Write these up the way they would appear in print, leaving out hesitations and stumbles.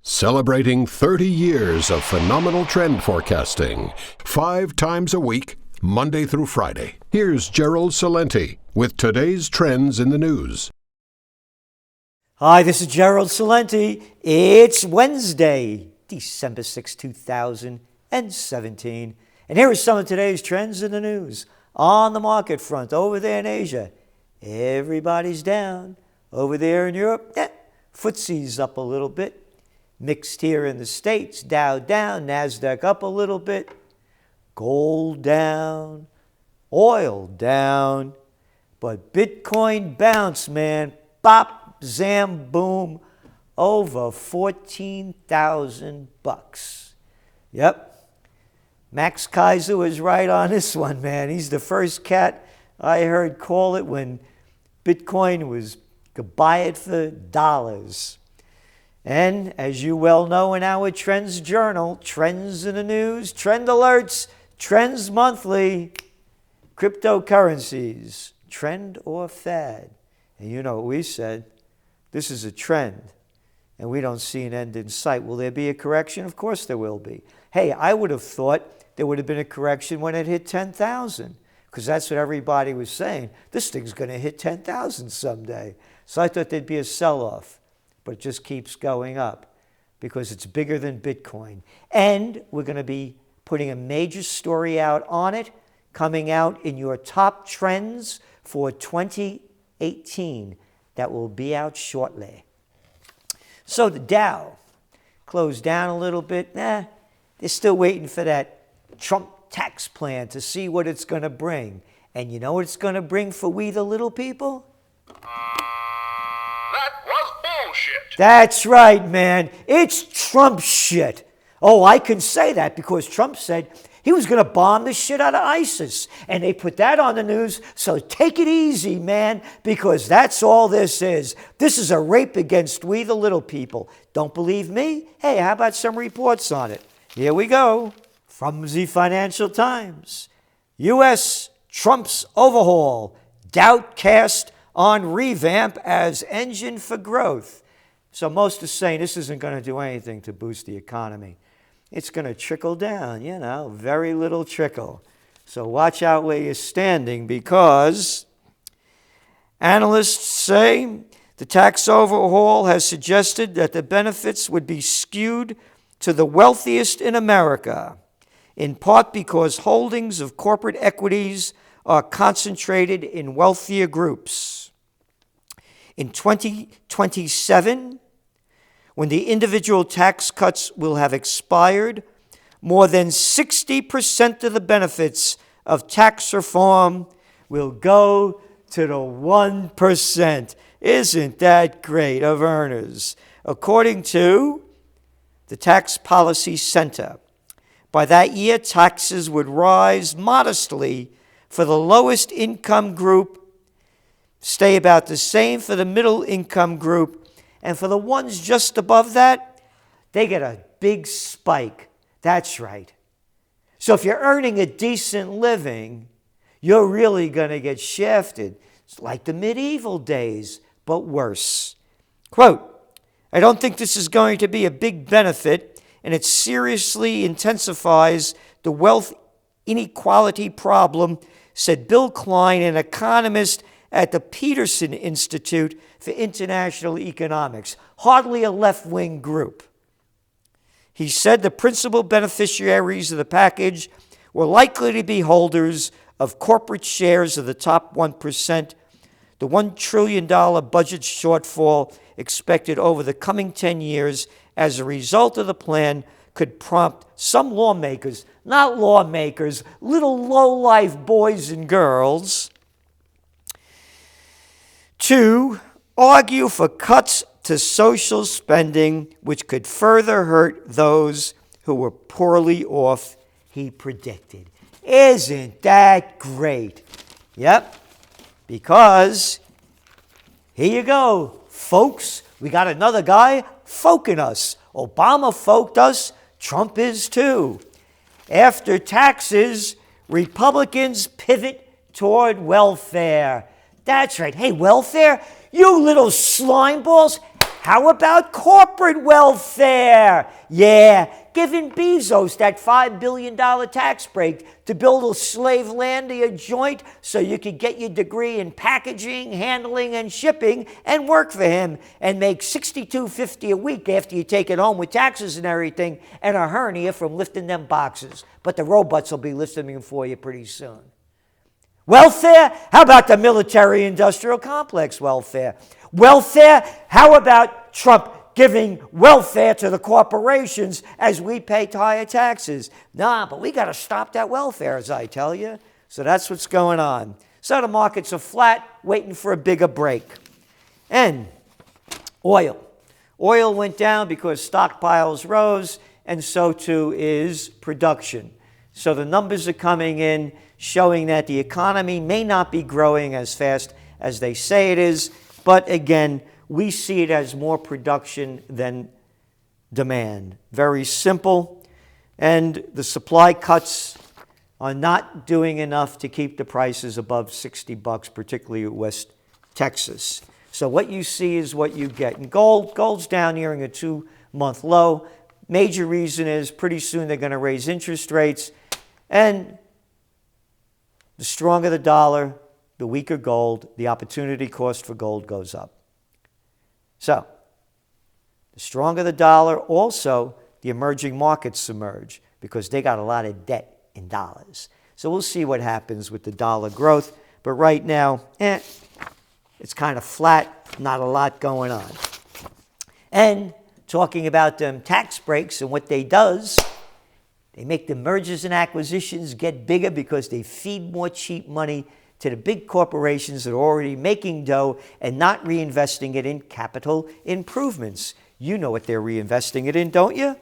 Celebrating 30 years of phenomenal trend forecasting, 5 times a week, Monday through Friday. Here's Gerald Celente with today's trends in the news. Hi, this is Gerald Celente. It's Wednesday, December 6, 2017. And here are some of today's trends in the news. On the market front, over there in Asia, everybody's down. Over there in Europe, FTSE's up a little bit. Mixed here in the States, Dow down, NASDAQ up a little bit. Gold down, oil down. But Bitcoin bounced, man. Bop, zam, boom, over 14,000 bucks. Yep. Max Kaiser was right on this one, man. He's the first cat I heard call it when Bitcoin was, could buy it for dollars. And as you well know in our TrendsJournal, trends in the news, trend alerts, trends monthly, cryptocurrencies, trend or fad. And you know what we said, this is a trend and we don't see an end in sight. Will there be a correction? Of course there will be. Hey, I would have thought there would have been a correction when it hit 10,000 because that's what everybody was saying. This thing's going to hit 10,000 someday. So I thought there'd be a sell-off. But it just keeps going up because it's bigger than Bitcoin. And we're going to be putting a major story out on it, coming out in your top trends for 2018 that will be out shortly. So the Dow closed down a little bit. They're still waiting for that Trump tax plan to see what it's going to bring. And you know what it's going to bring for we the little people? That's right, man. It's Trump shit. Oh, I can say that because Trump said he was going to bomb the shit out of ISIS. And they put that on the news. So take it easy, man, because that's all this is. This is a rape against we the little people. Don't believe me? Hey, how about some reports on it? Here we go. From the Financial Times. U.S. Trump's overhaul. Doubt cast on revamp as engine for growth. So most are saying this isn't going to do anything to boost the economy. It's going to trickle down, very little trickle. So watch out where you're standing because analysts say the tax overhaul has suggested that the benefits would be skewed to the wealthiest in America, in part because holdings of corporate equities are concentrated in wealthier groups. In 2027, when the individual tax cuts will have expired, more than 60% of the benefits of tax reform will go to the 1%. Isn't that great of earners? According to the Tax Policy Center, by that year, taxes would rise modestly for the lowest income group, stay about the same for the middle income group, and for the ones just above that, they get a big spike. That's right. So if you're earning a decent living, you're really going to get shafted. It's like the medieval days, but worse. Quote, I don't think this is going to be a big benefit, and it seriously intensifies the wealth inequality problem, said Bill Klein, an economist at the Peterson Institute for International Economics, hardly a left-wing group. He said the principal beneficiaries of the package were likely to be holders of corporate shares of the top 1%. The $1 trillion budget shortfall expected over the coming 10 years as a result of the plan could prompt some lawmakers, not lawmakers, little low-life boys and girls, to argue for cuts to social spending, which could further hurt those who were poorly off, he predicted. Isn't that great? Yep, because here you go, folks. We got another guy folking us. Obama folked us. Trump is too. After taxes, Republicans pivot toward welfare. That's right. Hey, welfare, you little slime balls, How about corporate welfare? Yeah, giving Bezos that $5 billion tax break to build a slave landia joint so you could get your degree in packaging, handling, and shipping and work for him and make $62.50 a week after you take it home with taxes and everything and a hernia from lifting them boxes. But the robots will be lifting them for you pretty soon. Welfare? How about the military-industrial complex welfare? Welfare? How about Trump giving welfare to the corporations as we pay higher taxes? Nah, but we got to stop that welfare, as I tell you. So that's what's going on. So the markets are flat, waiting for a bigger break. And oil. Oil went down because stockpiles rose, and so too is production. So the numbers are coming in showing that the economy may not be growing as fast as they say it is, but again, we see it as more production than demand. Very simple. And the supply cuts are not doing enough to keep the prices above $60, particularly at West Texas. So what you see is what you get. And gold's down nearing a 2-month low. Major reason is pretty soon they're going to raise interest rates. And the stronger the dollar, the weaker gold, the opportunity cost for gold goes up. So, the stronger the dollar, also the emerging markets emerge because they got a lot of debt in dollars. So we'll see what happens with the dollar growth. But right now, it's kind of flat, not a lot going on. And talking about them tax breaks and what they does, they make the mergers and acquisitions get bigger because they feed more cheap money to the big corporations that are already making dough and not reinvesting it in capital improvements. You know what they're reinvesting it in, don't you?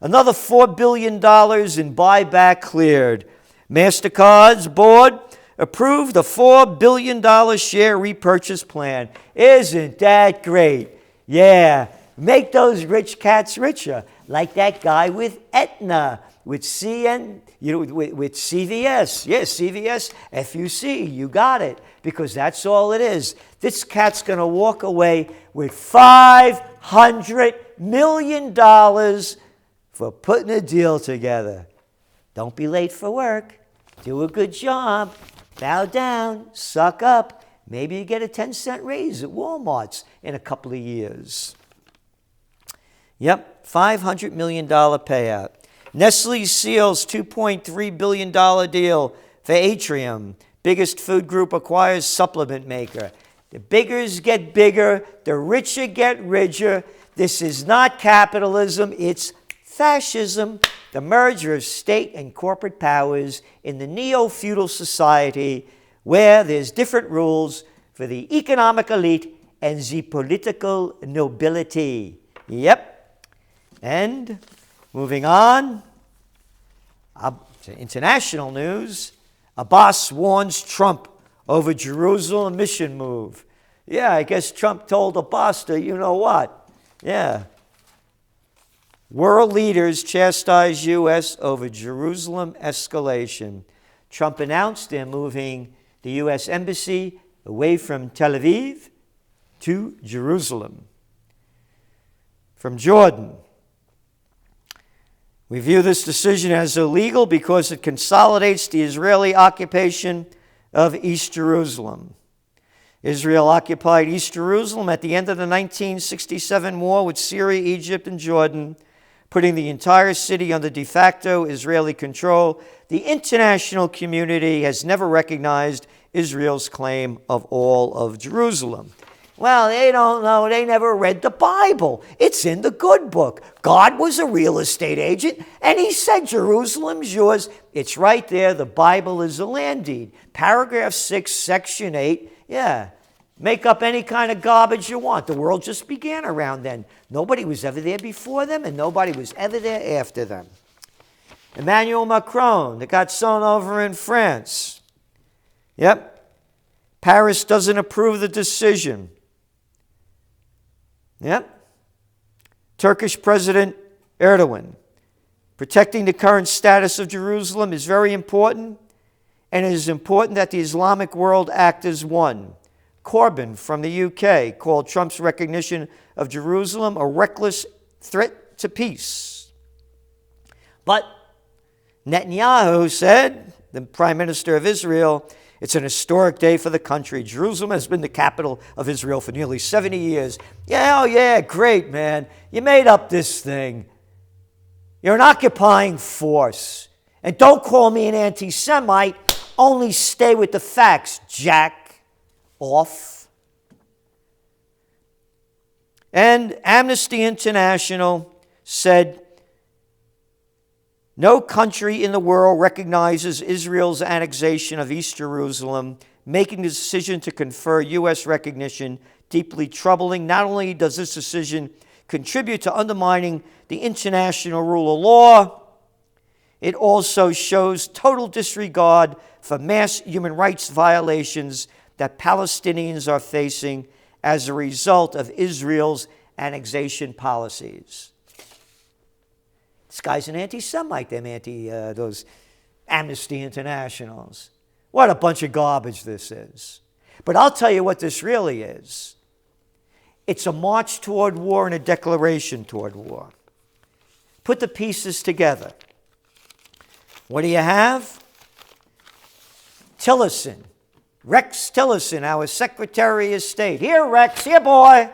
Another $4 billion in buyback cleared. MasterCard's board approved a $4 billion share repurchase plan. Isn't that great? Yeah, make those rich cats richer, like that guy with Aetna. With CVS. Yeah, CVS, FUC, you got it. Because that's all it is. This cat's going to walk away with $500 million for putting a deal together. Don't be late for work. Do a good job. Bow down. Suck up. Maybe you get a 10-cent raise at Walmart's in a couple of years. Yep, $500 million payout. Nestle seals $2.3 billion deal for Atrium. Biggest food group acquires supplement maker. The biggers get bigger, the richer get richer. This is not capitalism, it's fascism, the merger of state and corporate powers in the neo-feudal society where there's different rules for the economic elite and the political nobility. Yep. And moving on, to international news, Abbas warns Trump over Jerusalem mission move. Yeah, I guess Trump told Abbas to, you know what? Yeah. World leaders chastise U.S. over Jerusalem escalation. Trump announced they're moving the U.S. embassy away from Tel Aviv to Jerusalem. From Jordan, we view this decision as illegal because it consolidates the Israeli occupation of East Jerusalem. Israel occupied East Jerusalem at the end of the 1967 war with Syria, Egypt, and Jordan, putting the entire city under de facto Israeli control. The international community has never recognized Israel's claim of all of Jerusalem. Well, they don't know. They never read the Bible. It's in the good book. God was a real estate agent, and he said Jerusalem's yours. It's right there. The Bible is a land deed. Paragraph 6, Section 8. Yeah, make up any kind of garbage you want. The world just began around then. Nobody was ever there before them, and nobody was ever there after them. Emmanuel Macron, that got sewn over in France. Yep. Paris doesn't approve the decision. Yep. Turkish President Erdogan. Protecting the current status of Jerusalem is very important, and it is important that the Islamic world act as one. Corbyn from the UK called Trump's recognition of Jerusalem a reckless threat to peace. But Netanyahu said, the Prime Minister of Israel, it's an historic day for the country. Jerusalem has been the capital of Israel for nearly 70 years. Yeah, oh yeah, great, man. You made up this thing. You're an occupying force. And don't call me an anti-Semite. Only stay with the facts, jack off. And Amnesty International said, no country in the world recognizes Israel's annexation of East Jerusalem, making the decision to confer U.S. recognition deeply troubling. Not only does this decision contribute to undermining the international rule of law, it also shows total disregard for mass human rights violations that Palestinians are facing as a result of Israel's annexation policies. This guy's an anti-Semite, those Amnesty Internationals. What a bunch of garbage this is. But I'll tell you what this really is. It's a march toward war and a declaration toward war. Put the pieces together. What do you have? Tillerson, Rex Tillerson, our Secretary of State. Here, Rex, here, boy.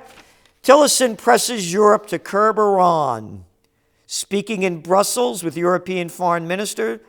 Tillerson presses Europe to curb Iran. Speaking in Brussels with European Foreign Minister,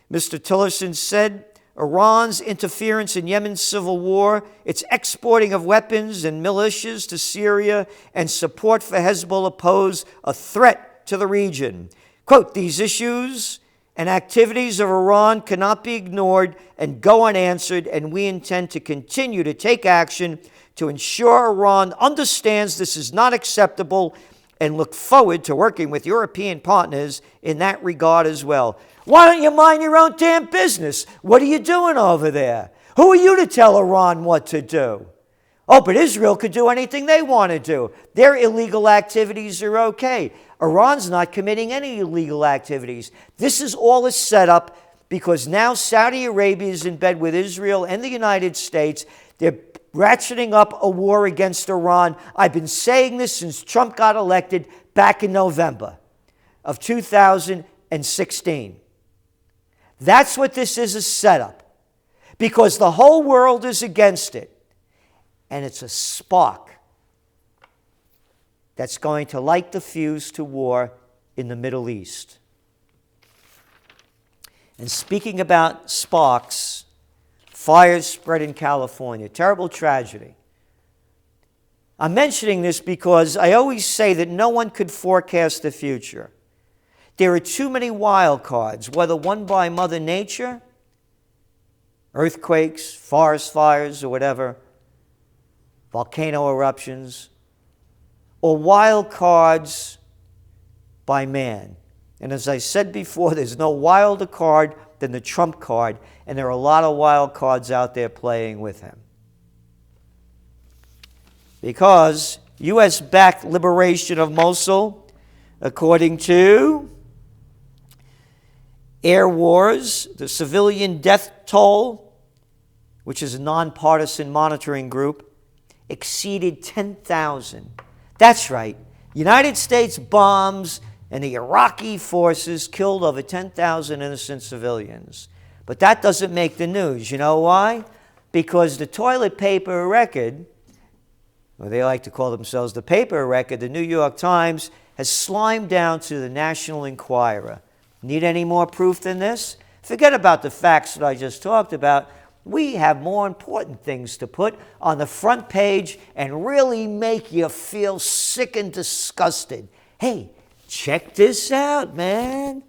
Mr. Tillerson said Iran's interference in Yemen's civil war, its exporting of weapons and militias to Syria, and support for Hezbollah pose a threat to the region. Quote, these issues and activities of Iran cannot be ignored and go unanswered, and we intend to continue to take action to ensure Iran understands this is not acceptable and look forward to working with European partners in that regard as well. Why don't you mind your own damn business? What are you doing over there? Who are you to tell Iran what to do? Oh, but Israel could do anything they want to do. Their illegal activities are okay. Iran's not committing any illegal activities. This is all a setup because now Saudi Arabia is in bed with Israel and the United States. They're ratcheting up a war against Iran. I've been saying this since Trump got elected back in November of 2016. That's what this is, a setup, because the whole world is against it. And it's a spark that's going to light the fuse to war in the Middle East. And speaking about sparks, fires spread in California. Terrible tragedy. I'm mentioning this because I always say that no one could forecast the future. There are too many wild cards, whether won by Mother Nature, earthquakes, forest fires, or whatever, volcano eruptions, or wild cards by man. And as I said before, there's no wilder card than the Trump card, and there are a lot of wild cards out there playing with him. Because U.S.-backed liberation of Mosul, according to Air Wars, the civilian death toll, which is a nonpartisan monitoring group, exceeded 10,000. That's right. United States bombs and the Iraqi forces killed over 10,000 innocent civilians. But that doesn't make the news. You know why? Because the toilet paper record, or they like to call themselves the paper record, the New York Times, has slimed down to the National Enquirer. Need any more proof than this? Forget about the facts that I just talked about. We have more important things to put on the front page and really make you feel sick and disgusted. Hey, check this out, man.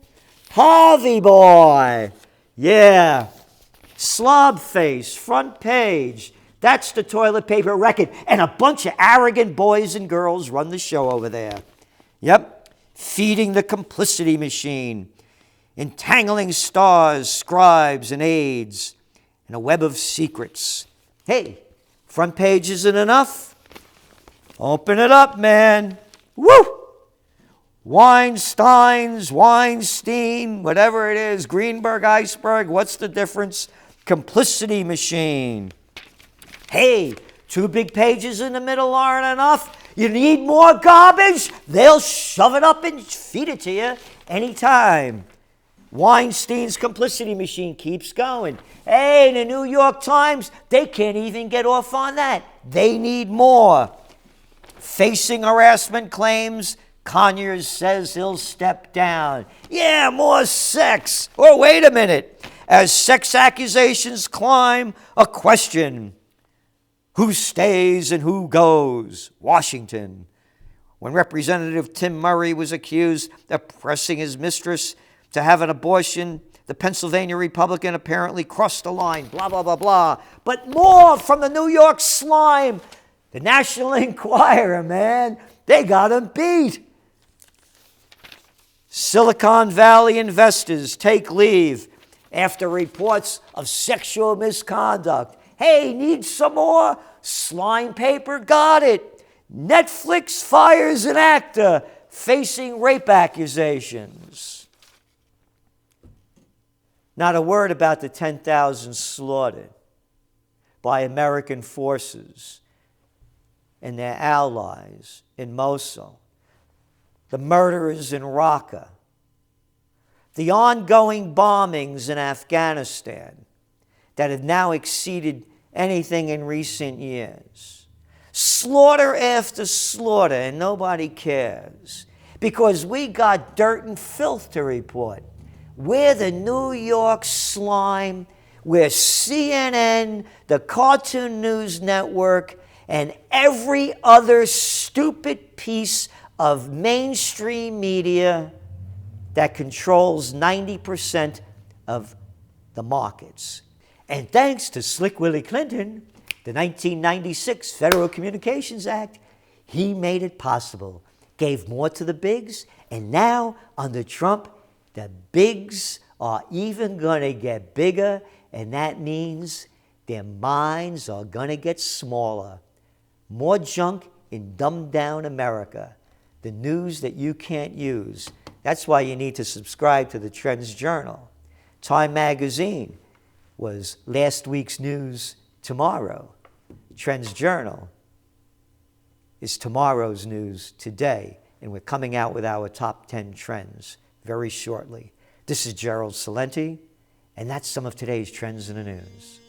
Harvey boy. Yeah. Slob face, front page. That's the toilet paper record. And a bunch of arrogant boys and girls run the show over there. Yep. Feeding the complicity machine. Entangling stars, scribes, and aides in a web of secrets. Hey, front page isn't enough? Open it up, man. Woo! Weinstein, whatever it is, Greenberg, iceberg, what's the difference? Complicity machine. Hey, 2 big pages in the middle aren't enough. You need more garbage? They'll shove it up and feed it to you anytime. Weinstein's complicity machine keeps going. Hey, the New York Times, they can't even get off on that. They need more. Facing harassment claims, Conyers says he'll step down. Yeah, more sex. Or wait a minute. As sex accusations climb, a question. Who stays and who goes? Washington. When Representative Tim Murray was accused of pressing his mistress to have an abortion, the Pennsylvania Republican apparently crossed the line, blah, blah, blah, blah. But more from the New York slime. The National Enquirer, man, they got him beat. Silicon Valley investors take leave after reports of sexual misconduct. Hey, need some more? Slime paper? Got it. Netflix fires an actor facing rape accusations. Not a word about the 10,000 slaughtered by American forces and their allies in Mosul, the murderers in Raqqa, the ongoing bombings in Afghanistan that have now exceeded anything in recent years. Slaughter after slaughter, and nobody cares because we got dirt and filth to report. We're the New York slime. We're CNN, the Cartoon News Network, and every other stupid piece of mainstream media that controls 90% of the markets. And thanks to Slick Willie Clinton, the 1996 Federal Communications Act, he made it possible, gave more to the bigs, and now under Trump, the bigs are even going to get bigger, and that means their minds are going to get smaller. More junk in dumbed down America, the news that you can't use. That's why you need to subscribe to the Trends Journal. Time Magazine was last week's news tomorrow. Trends Journal is tomorrow's news today, and we're coming out with our top 10 trends very shortly. This is Gerald Celente, and that's some of today's trends in the news.